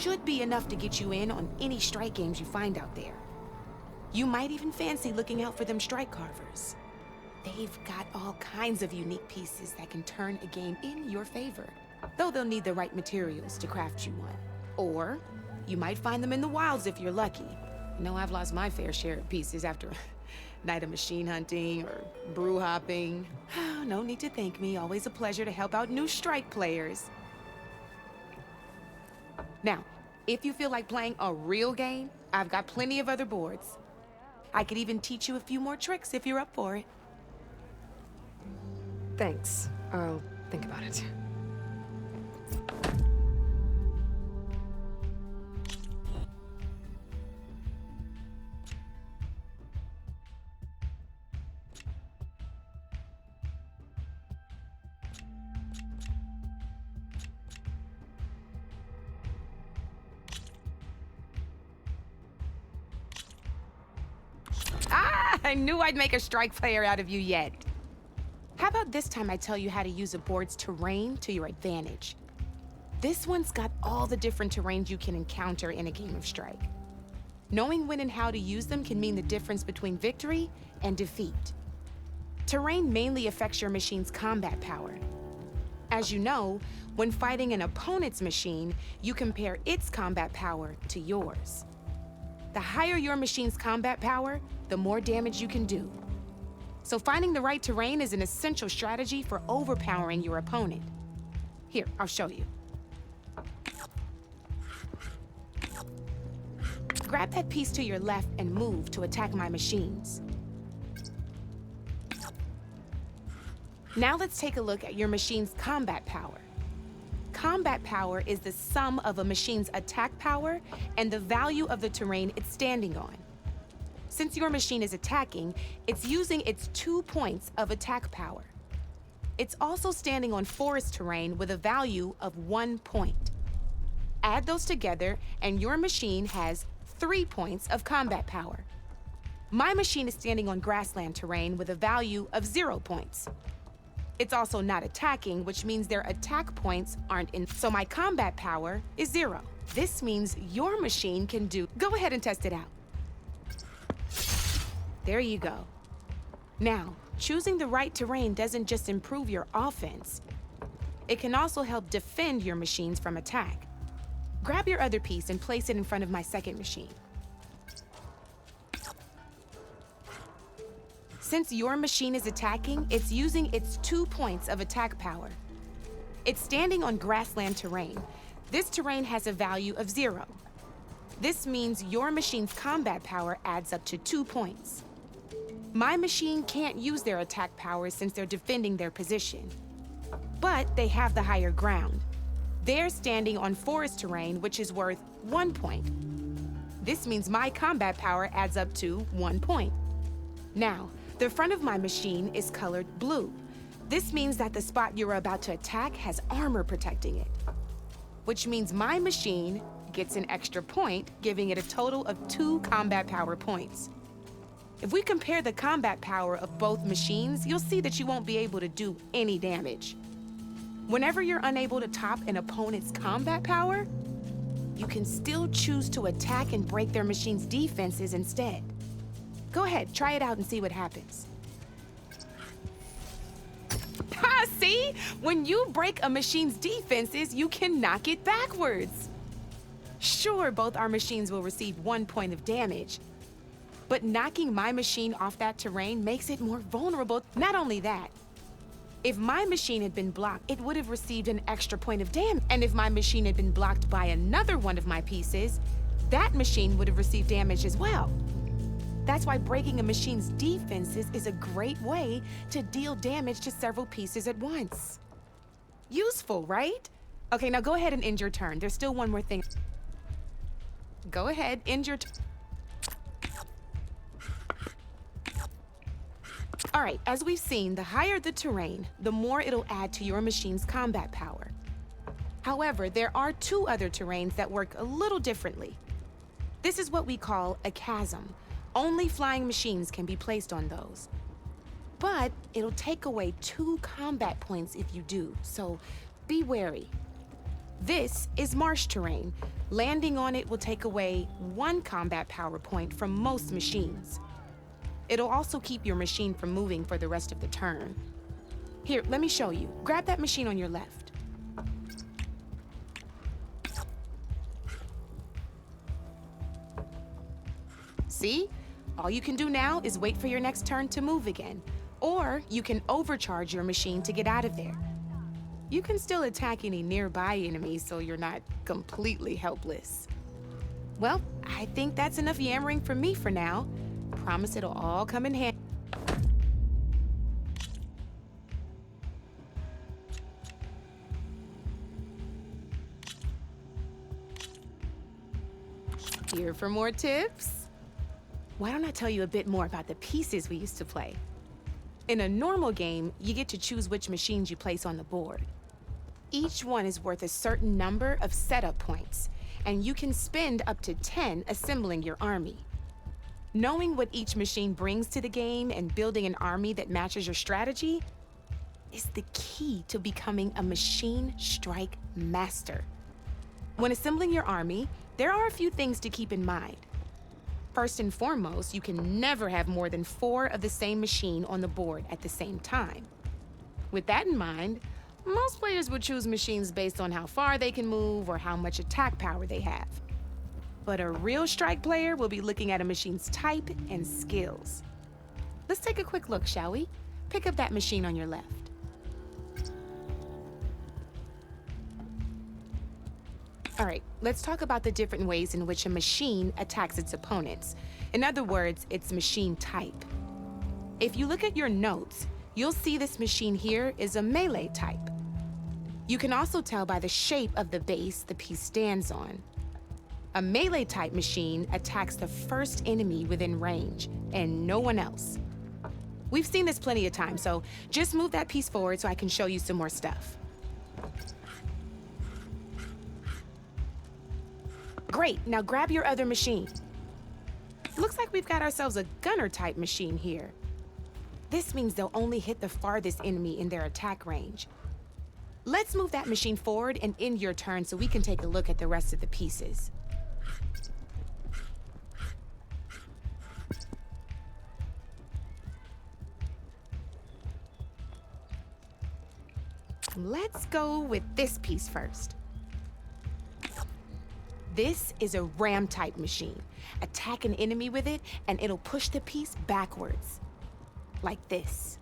should be enough to get you in on any strike games you find out there. You might even fancy looking out for them strike carvers. They've got all kinds of unique pieces that can turn a game in your favor, though they'll need the right materials to craft you one. Or you might find them in the wilds if you're lucky. You know, I've lost my fair share of pieces after a night of machine hunting or brew hopping. No need to thank me. Always a pleasure to help out new strike players. Now, if you feel like playing a real game, I've got plenty of other boards. I could even teach you a few more tricks if you're up for it. Thanks. I'll think about it. I knew I'd make a strike player out of you yet. How about this time I tell you how to use a board's terrain to your advantage? This one's got all the different terrains you can encounter in a game of Strike. Knowing when and how to use them can mean the difference between victory and defeat. Terrain mainly affects your machine's combat power. As you know, when fighting an opponent's machine, you compare its combat power to yours. The higher your machine's combat power, the more damage you can do. So finding the right terrain is an essential strategy for overpowering your opponent. Here, I'll show you. Grab that piece to your left and move to attack my machines. Now let's take a look at your machine's combat power. Combat power is the sum of a machine's attack power and the value of the terrain it's standing on. Since your machine is attacking, it's using its 2 points of attack power. It's also standing on forest terrain with a value of 1 point. Add those together, and your machine has 3 points of combat power. My machine is standing on grassland terrain with a value of 0 points. It's also not attacking, which means their attack points aren't in, so my combat power is 0. This means your machine can do... Go ahead and test it out. There you go. Now, choosing the right terrain doesn't just improve your offense. It can also help defend your machines from attack. Grab your other piece and place it in front of my second machine. Since your machine is attacking, it's using its 2 points of attack power. It's standing on grassland terrain. This terrain has a value of 0. This means your machine's combat power adds up to 2 points. My machine can't use their attack powers since they're defending their position. But they have the higher ground. They're standing on forest terrain, which is worth 1 point. This means my combat power adds up to 1 point. Now, the front of my machine is colored blue. This means that the spot you're about to attack has armor protecting it, which means my machine gets an extra point, giving it a total of 2 combat power points. If we compare the combat power of both machines, you'll see that you won't be able to do any damage. Whenever you're unable to top an opponent's combat power, you can still choose to attack and break their machine's defenses instead. Go ahead, try it out and see what happens. Ha, see? When you break a machine's defenses, you can knock it backwards. Sure, both our machines will receive 1 point of damage, but knocking my machine off that terrain makes it more vulnerable. Not only that, if my machine had been blocked, it would have received an extra point of damage. And if my machine had been blocked by another one of my pieces, that machine would have received damage as well. That's why breaking a machine's defenses is a great way to deal damage to several pieces at once. Useful, right? Okay, now go ahead and end your turn. There's still one more thing. Go ahead, end your turn. All right, as we've seen, the higher the terrain, the more it'll add to your machine's combat power. However, there are 2 other terrains that work a little differently. This is what we call a chasm. Only flying machines can be placed on those. But it'll take away 2 combat points if you do, so be wary. This is marsh terrain. Landing on it will take away 1 combat power point from most machines. It'll also keep your machine from moving for the rest of the turn. Here, let me show you. Grab that machine on your left. See? All you can do now is wait for your next turn to move again. Or you can overcharge your machine to get out of there. You can still attack any nearby enemies so you're not completely helpless. Well, I think that's enough yammering from me for now. Promise it'll all come in handy. Here for more tips? Why don't I tell you a bit more about the pieces we used to play? In a normal game, you get to choose which machines you place on the board. Each one is worth a certain number of setup points, and you can spend up to 10 assembling your army. Knowing what each machine brings to the game and building an army that matches your strategy is the key to becoming a machine strike master. When assembling your army, there are a few things to keep in mind. First and foremost, you can never have more than 4 of the same machine on the board at the same time. With that in mind, most players would choose machines based on how far they can move or how much attack power they have. But a real strike player will be looking at a machine's type and skills. Let's take a quick look, shall we? Pick up that machine on your left. All right, let's talk about the different ways in which a machine attacks its opponents. In other words, its machine type. If you look at your notes, you'll see this machine here is a melee type. You can also tell by the shape of the base the piece stands on. A melee type machine attacks the first enemy within range, and no one else. We've seen this plenty of times, so just move that piece forward so I can show you some more stuff. Great, now grab your other machine. Looks like we've got ourselves a gunner type machine here. This means they'll only hit the farthest enemy in their attack range. Let's move that machine forward and end your turn so we can take a look at the rest of the pieces. Let's go with this piece first. This is a ram-type machine. Attack an enemy with it, and it'll push the piece backwards. Like this.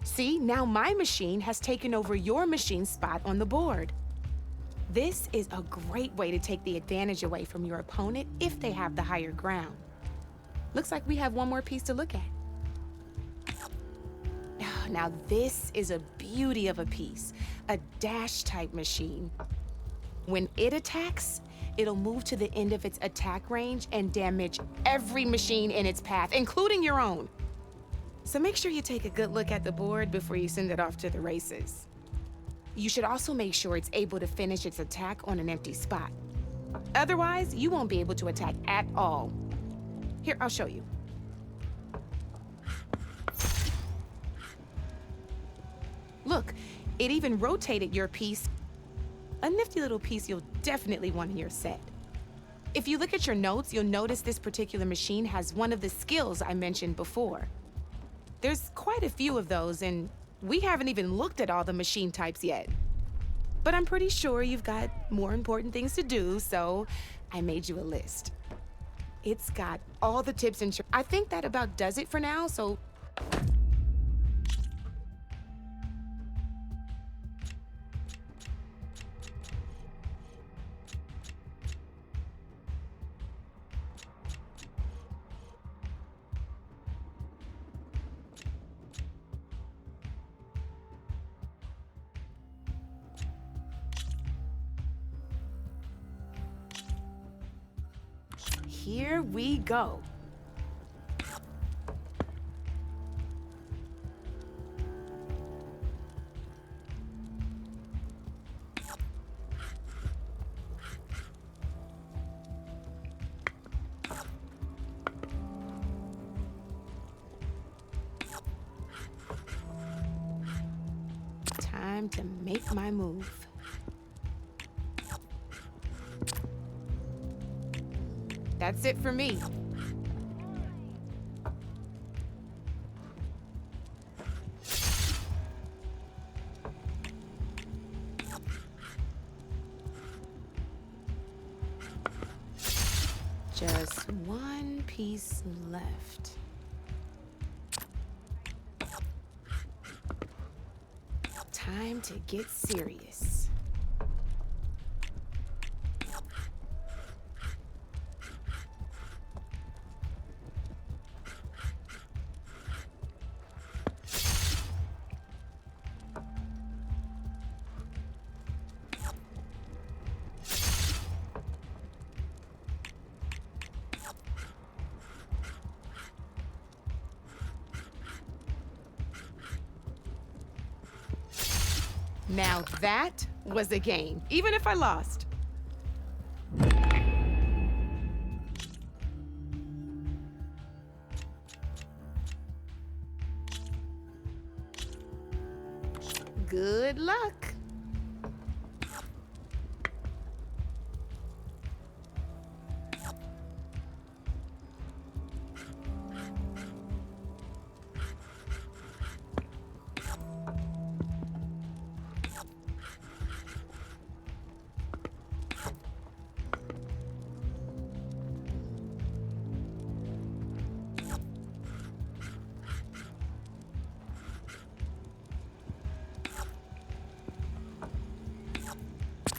See, now my machine has taken over your machine's spot on the board. This is a great way to take the advantage away from your opponent if they have the higher ground. Looks like we have one more piece to look at. Now this is a beauty of a piece, a dash-type machine. When it attacks, it'll move to the end of its attack range and damage every machine in its path, including your own. So make sure you take a good look at the board before you send it off to the races. You should also make sure it's able to finish its attack on an empty spot. Otherwise, you won't be able to attack at all. Here, I'll show you. Look, it even rotated your piece. A nifty little piece you'll definitely want in your set. If you look at your notes, you'll notice this particular machine has one of the skills I mentioned before. There's quite a few of those, and we haven't even looked at all the machine types yet. But I'm pretty sure you've got more important things to do, so I made you a list. It's got all the tips and tricks. I think that about does it for now, so... Here we go. to make my move. That's it for me. Just one piece left. Time to get serious. Now that was a game, even if I lost. Good luck.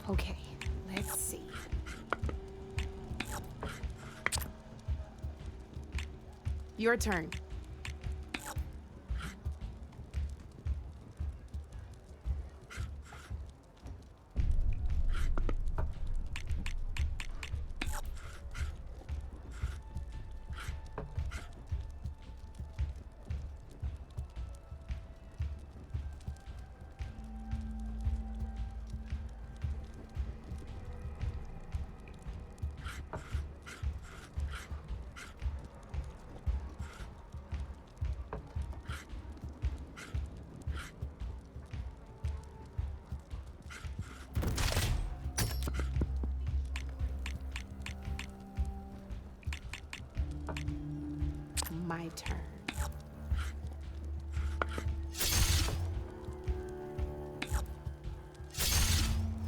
Okay, let's see. Your turn. My turn.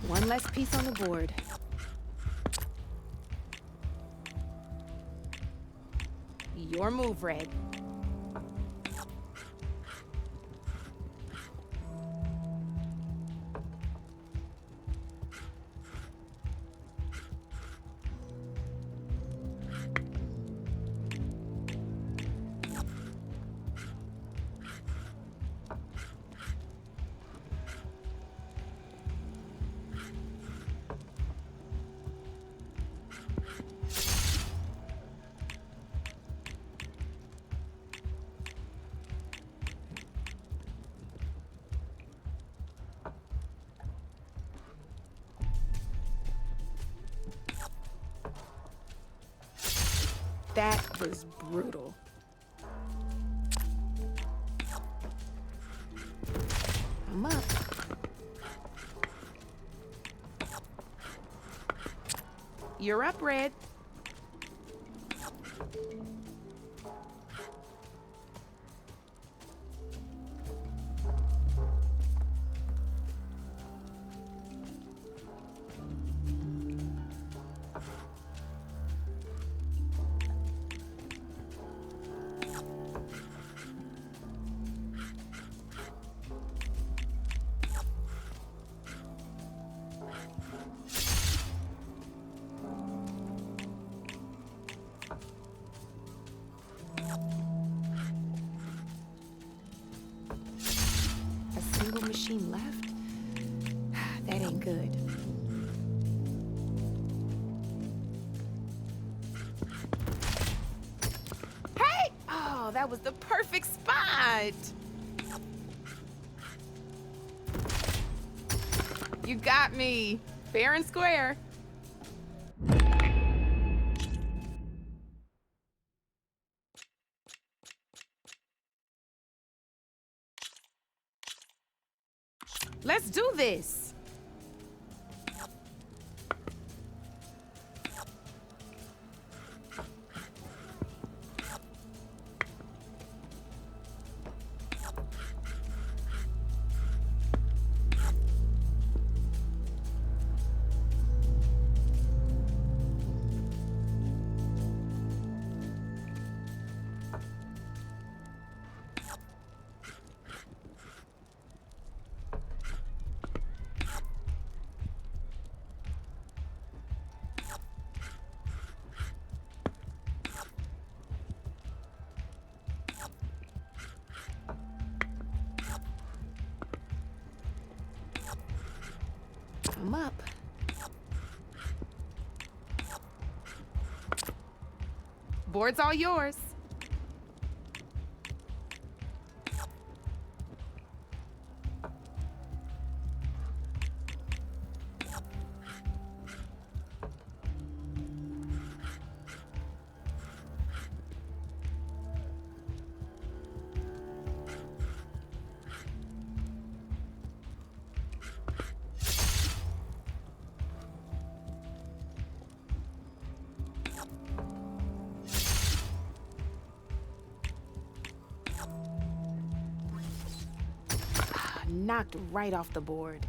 One less piece on the board. Your move, Red. That was brutal. I'm up. You're up, Red. A single machine left? That ain't good. Hey! Oh, that was the perfect spot! You got me. Fair and square. Let's Let's do this. I'm up. Board's all yours. Knocked right off the board.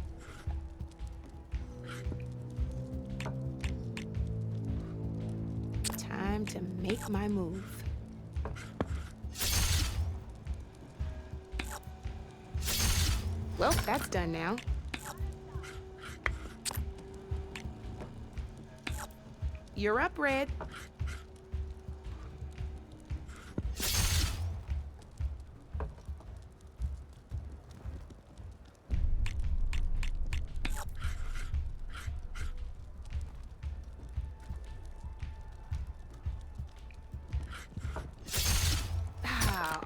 Time to make my move. Well, that's done now. You're up, Red.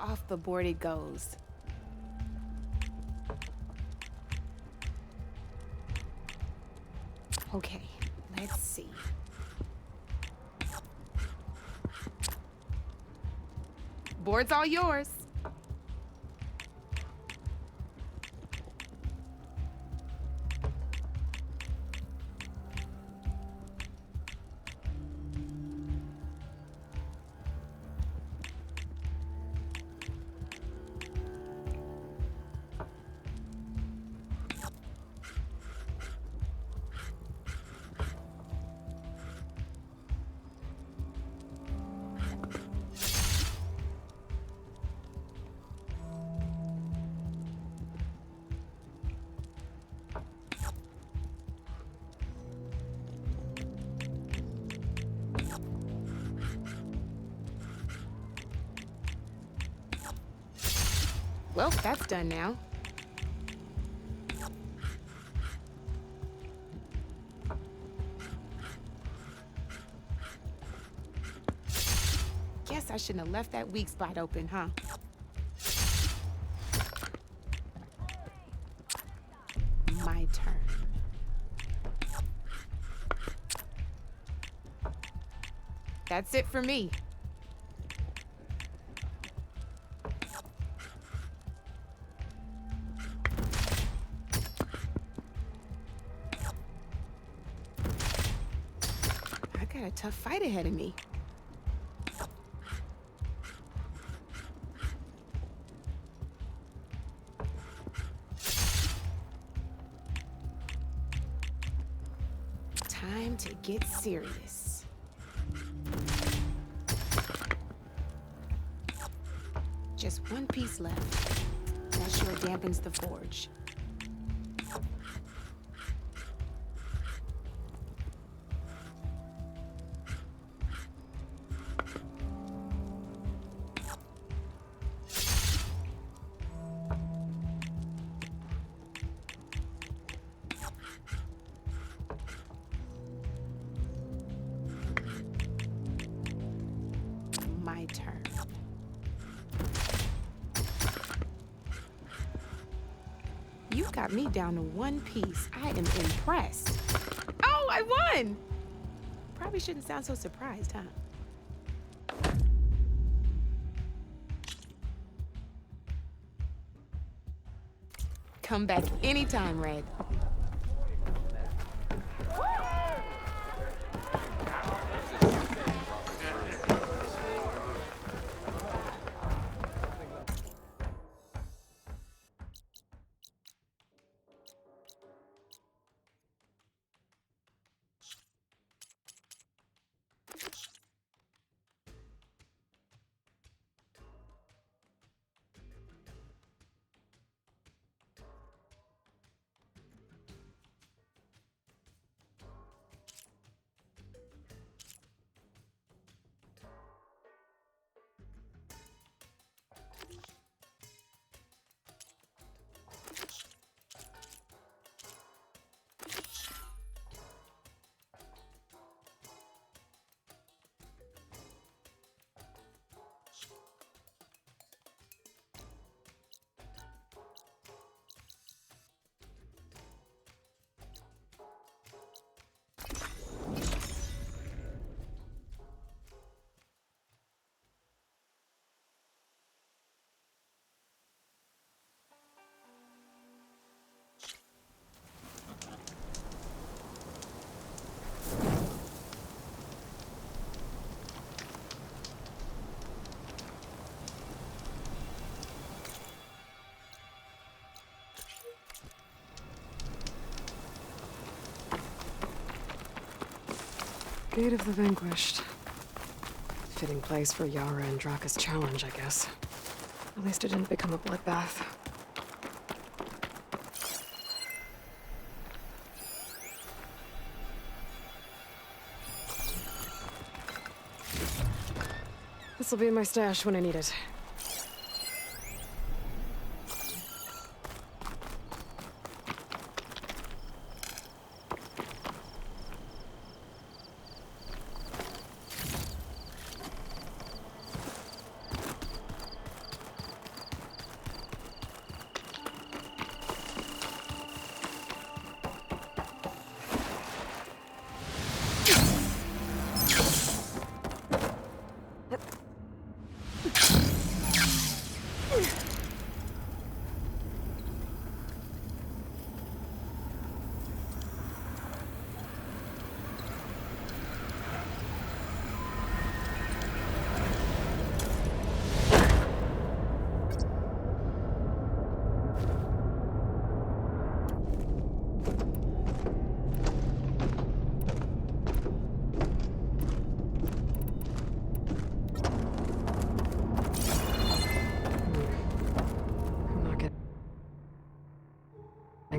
Off the board it goes. Okay, let's see. Board's all yours. Well, that's done now. Guess I shouldn't have left that weak spot open, huh? My turn. That's it for me. I got a tough fight ahead of me. Time to get serious. Just one piece left. That sure dampens the forge. My turn. You got me down to one piece. I am impressed. Oh, I won! Probably shouldn't sound so surprised, huh? Come back anytime, Red. Gate of the Vanquished. Fitting place for Yara and Draka's challenge, I guess. At least it didn't become a bloodbath. This'll be in my stash when I need it.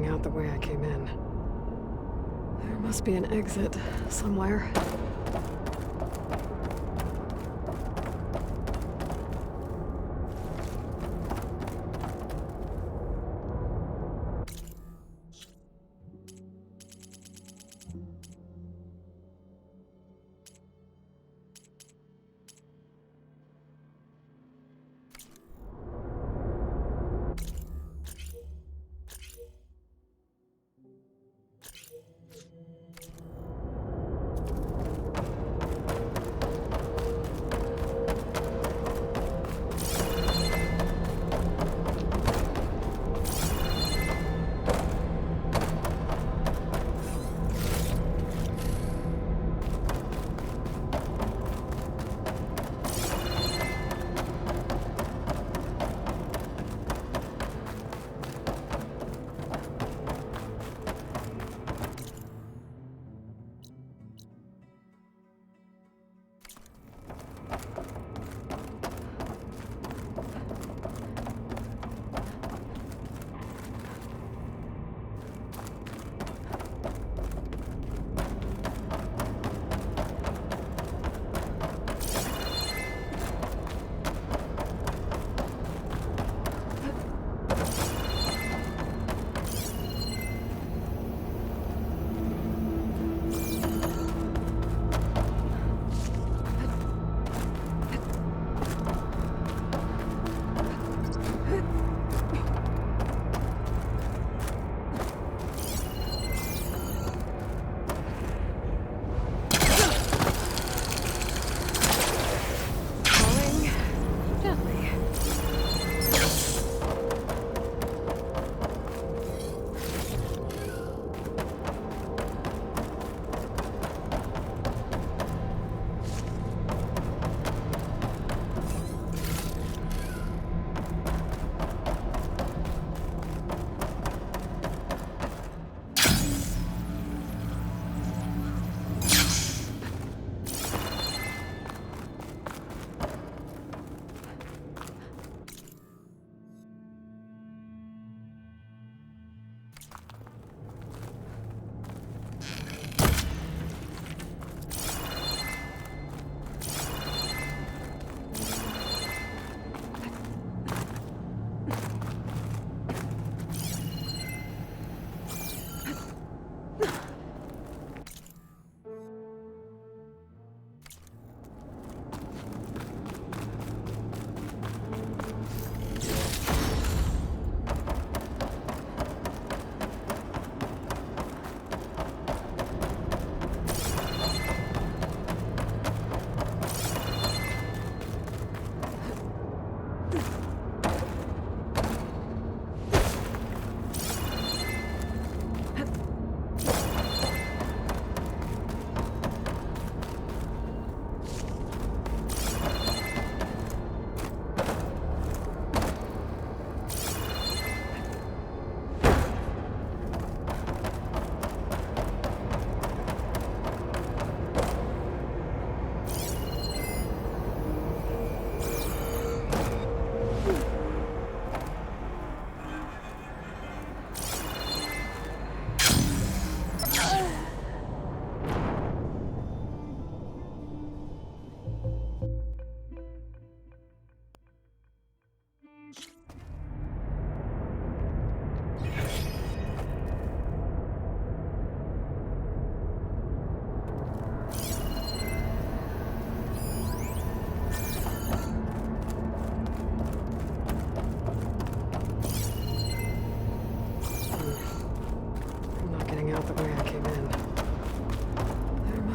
Out the way I came in. There must be an exit somewhere.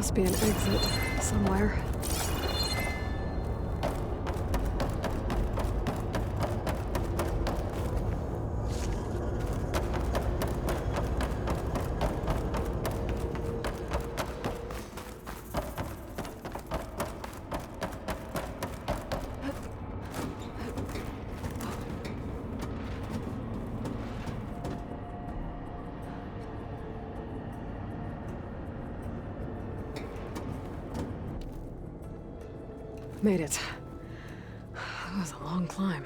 Must be an exit somewhere. Made it. That was a long climb.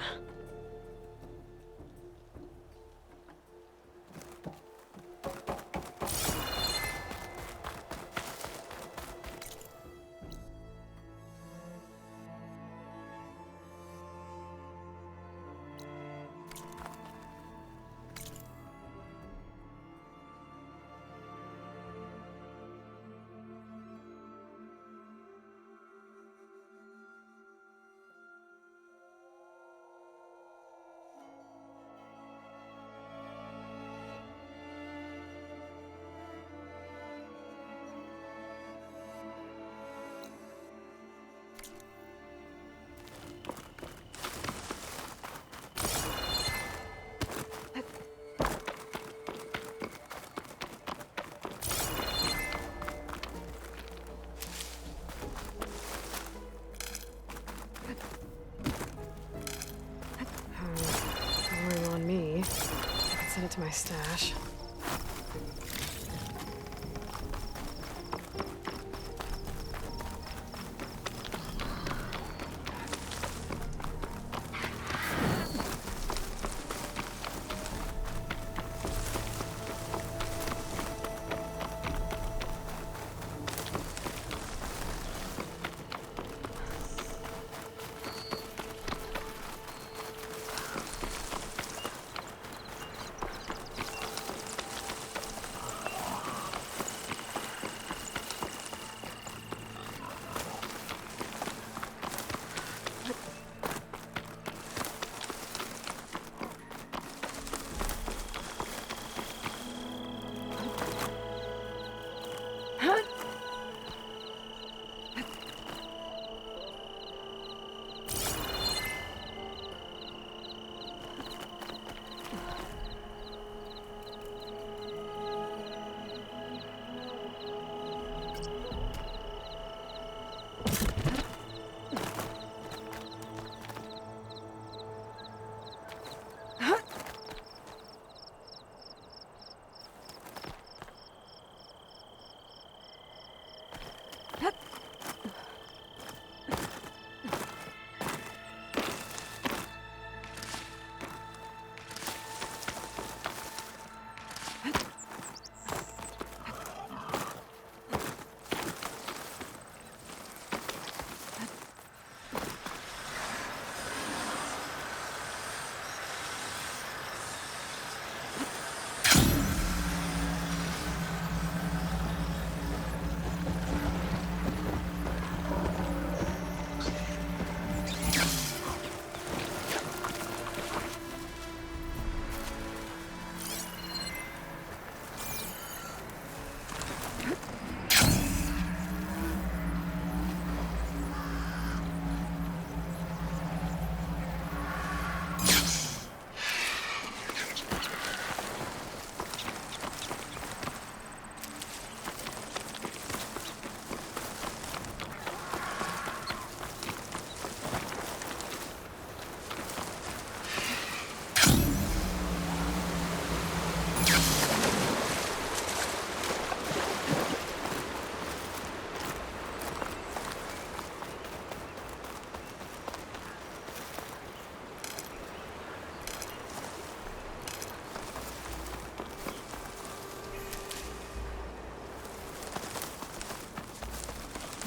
Boring on me. I can send it to my stash.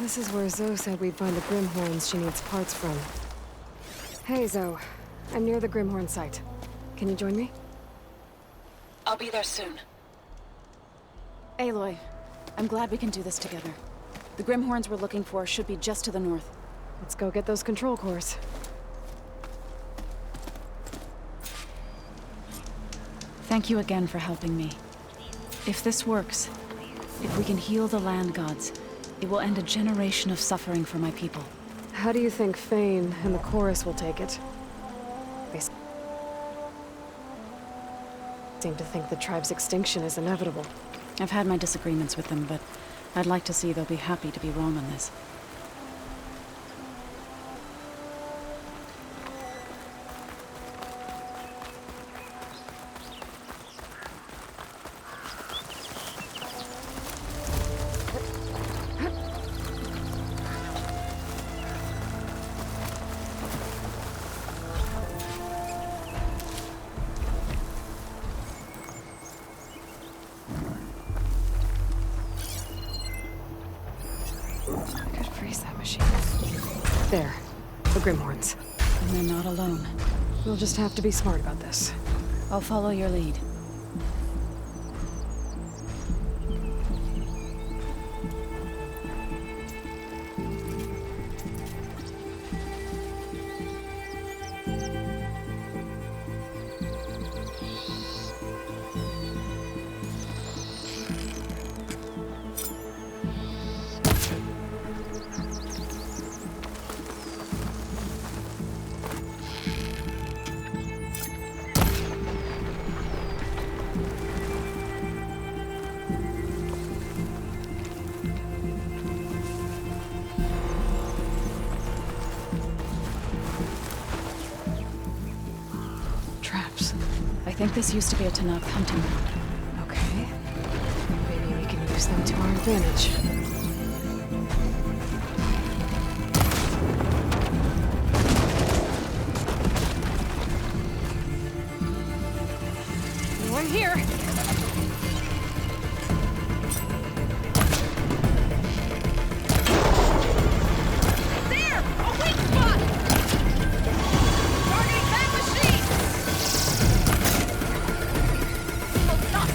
This is where Zoe said we'd find the Grimhorns she needs parts from. Hey, Zoe. I'm near the Grimhorn site. Can you join me? I'll be there soon. Aloy, I'm glad we can do this together. The Grimhorns we're looking for should be just to the north. Let's go get those control cores. Thank you again for helping me. If this works, if we can heal the land gods, It will end a generation of suffering for my people. How do you think Fane and the chorus will take it? They seem to think the tribe's extinction is inevitable. I've had my disagreements with them, but I'd like to see they'll be happy to be wrong on this. I could freeze that machine. There. The Grimhorns. And they're not alone. We'll just have to be smart about this. I'll follow your lead. Traps. I think this used to be a Tanakh hunting ground. Okay. Maybe we can use them to our advantage. One here! There! A weak spot! Targeting that machine! Oh, not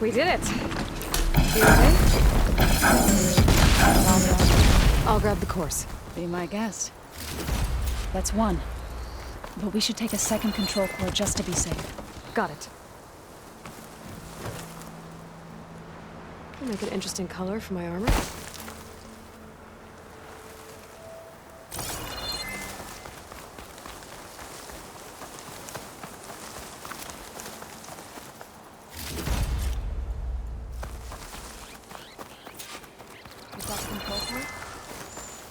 We did it! You okay? I'll grab the course. Be my guest. That's one. But we should take a second control core just to be safe. Got it. I'll make an interesting color for my armor. You've got the control core?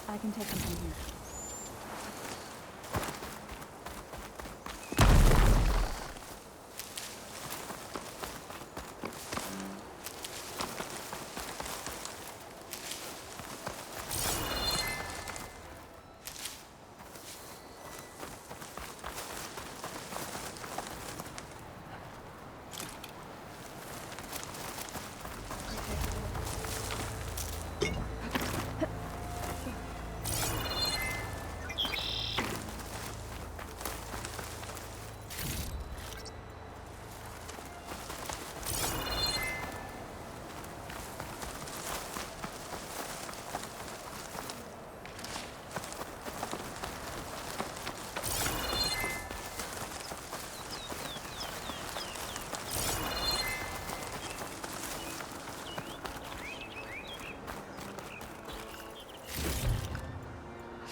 I can take them from here.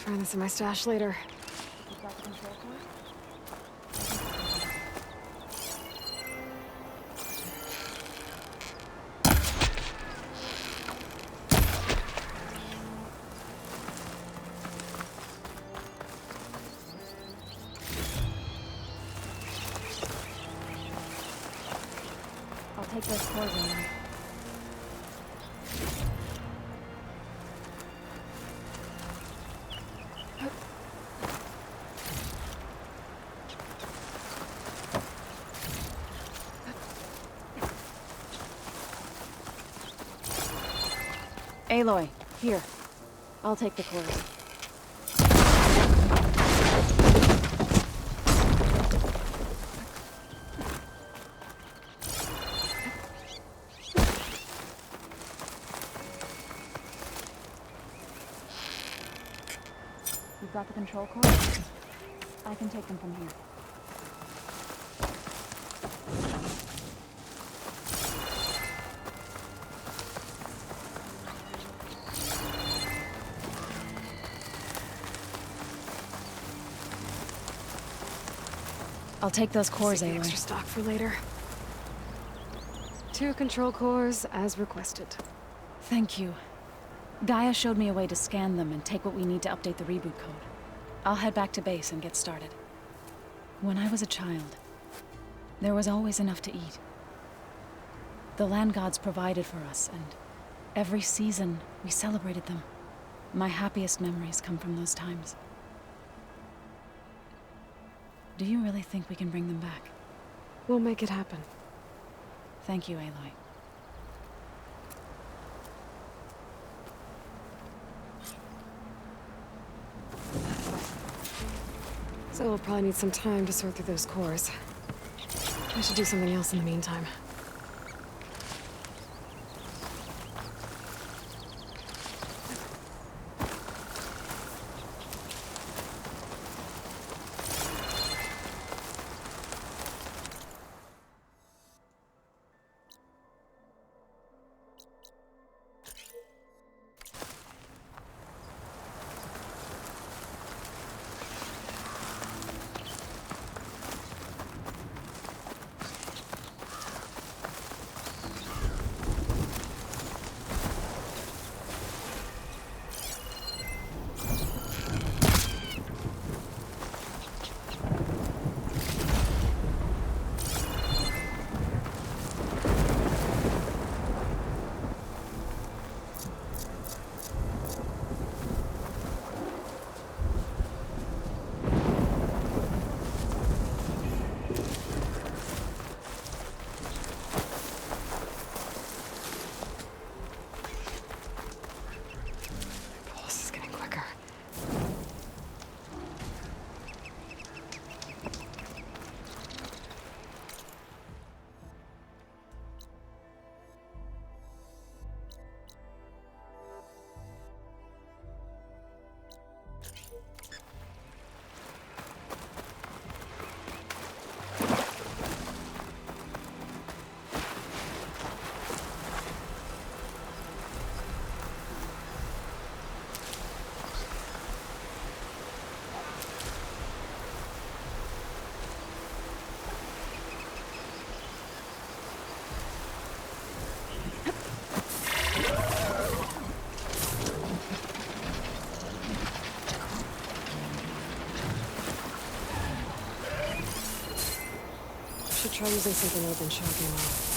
Find this in my stash later. You've got the control core? I'll take those cores in. Aloy, here. I'll take the cores. You've got the control core? I can take them from here. I'll take those cores, Save the Aloy. extra stock for later. 2 control cores, as requested. Thank you. Gaia showed me a way to scan them and take what we need to update the reboot code. I'll head back to base and get started. When I was a child, there was always enough to eat. The land gods provided for us, and every season we celebrated them. My happiest memories come from those times. Do you really think we can bring them back? We'll make it happen. Thank you, Aloy. So we'll probably need some time to sort through those cores. I should do something else in the meantime. Try using something other than shock ammo.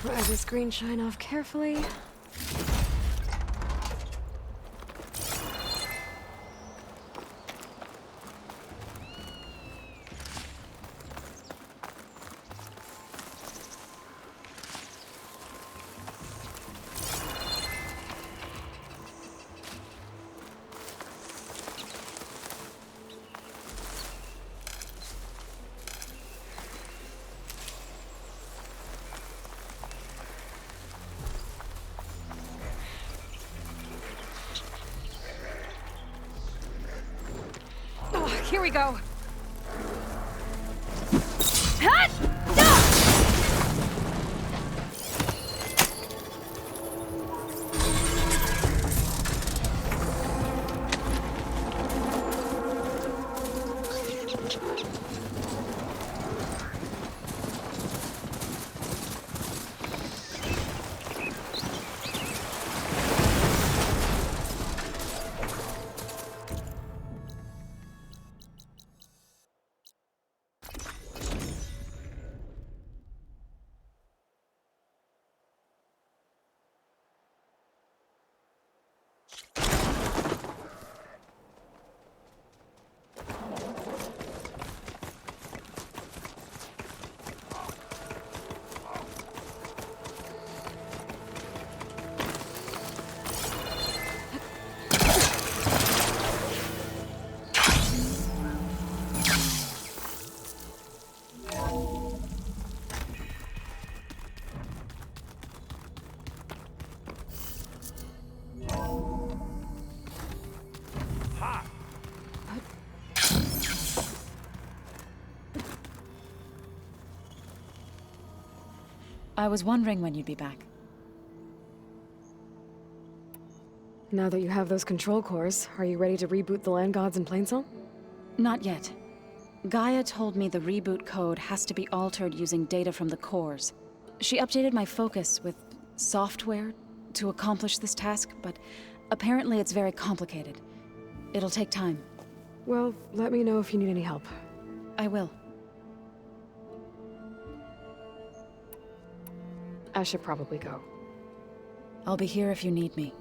Pry the screen shine off carefully. Here we go. Hut! I was wondering when you'd be back. Now that you have those control cores, are you ready to reboot the Land Gods in Plainsong? Not yet. Gaia told me the reboot code has to be altered using data from the cores. She updated my focus with software to accomplish this task, but apparently it's very complicated. It'll take time. Well, let me know if you need any help. I will. I should probably go. I'll be here if you need me.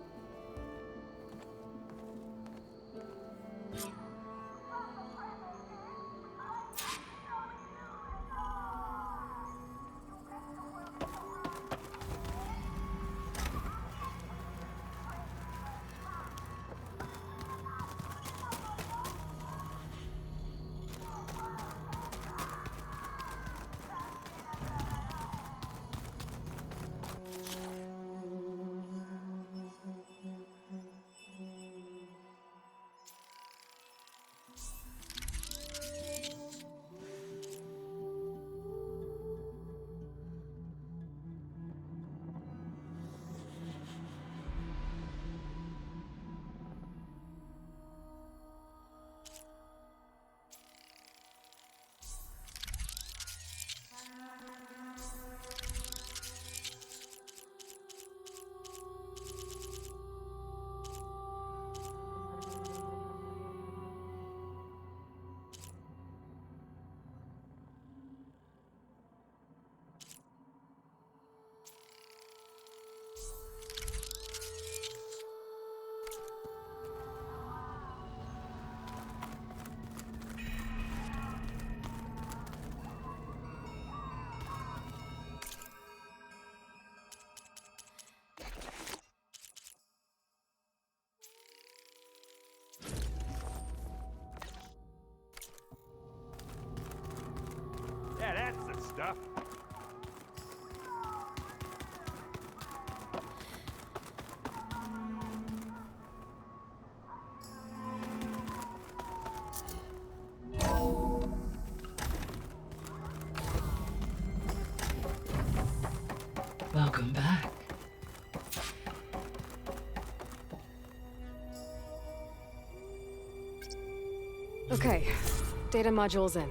Yeah, that's the stuff. Welcome back. Okay, data module's in.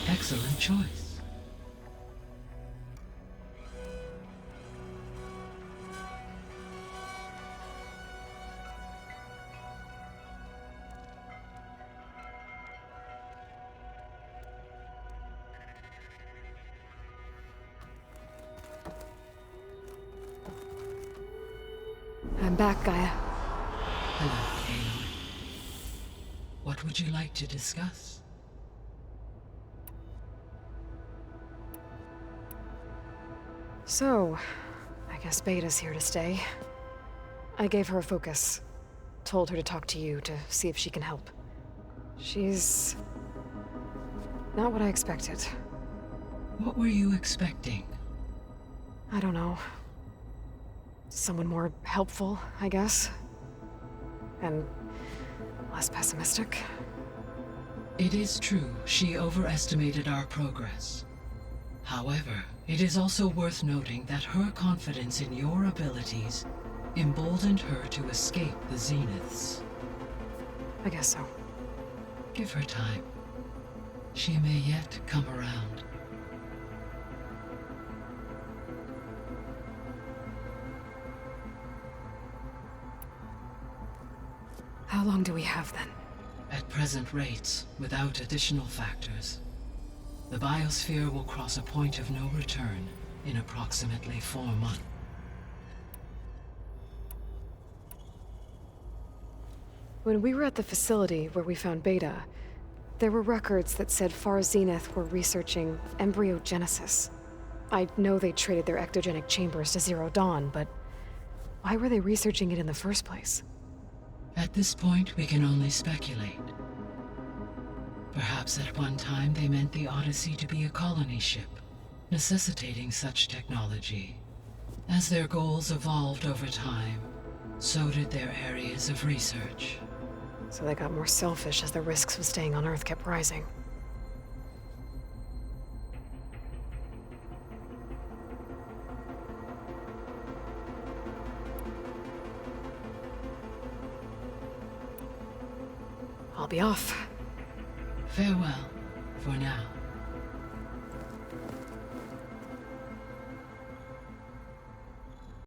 Excellent choice. I'm back, Gaia. Hello, Aloy. What would you like to discuss? So, I guess Beta's here to stay. I gave her a focus. Told her to talk to you to see if she can help. She's not what I expected. What were you expecting? I don't know. Someone more helpful, I guess. And less pessimistic. It is true, she overestimated our progress. However, it is also worth noting that her confidence in your abilities emboldened her to escape the Zeniths. I guess so. Give her time. She may yet come around. How long do we have then? At present rates, without additional factors, the biosphere will cross a point of no return in approximately 4 months. When we were at the facility where we found Beta, there were records that said Far Zenith were researching embryogenesis. I know they traded their ectogenic chambers to Zero Dawn, but why were they researching it in the first place? At this point, we can only speculate. Perhaps at one time they meant the Odyssey to be a colony ship, necessitating such technology. As their goals evolved over time, so did their areas of research. So they got more selfish as the risks of staying on Earth kept rising. I'll be off. Farewell, for now.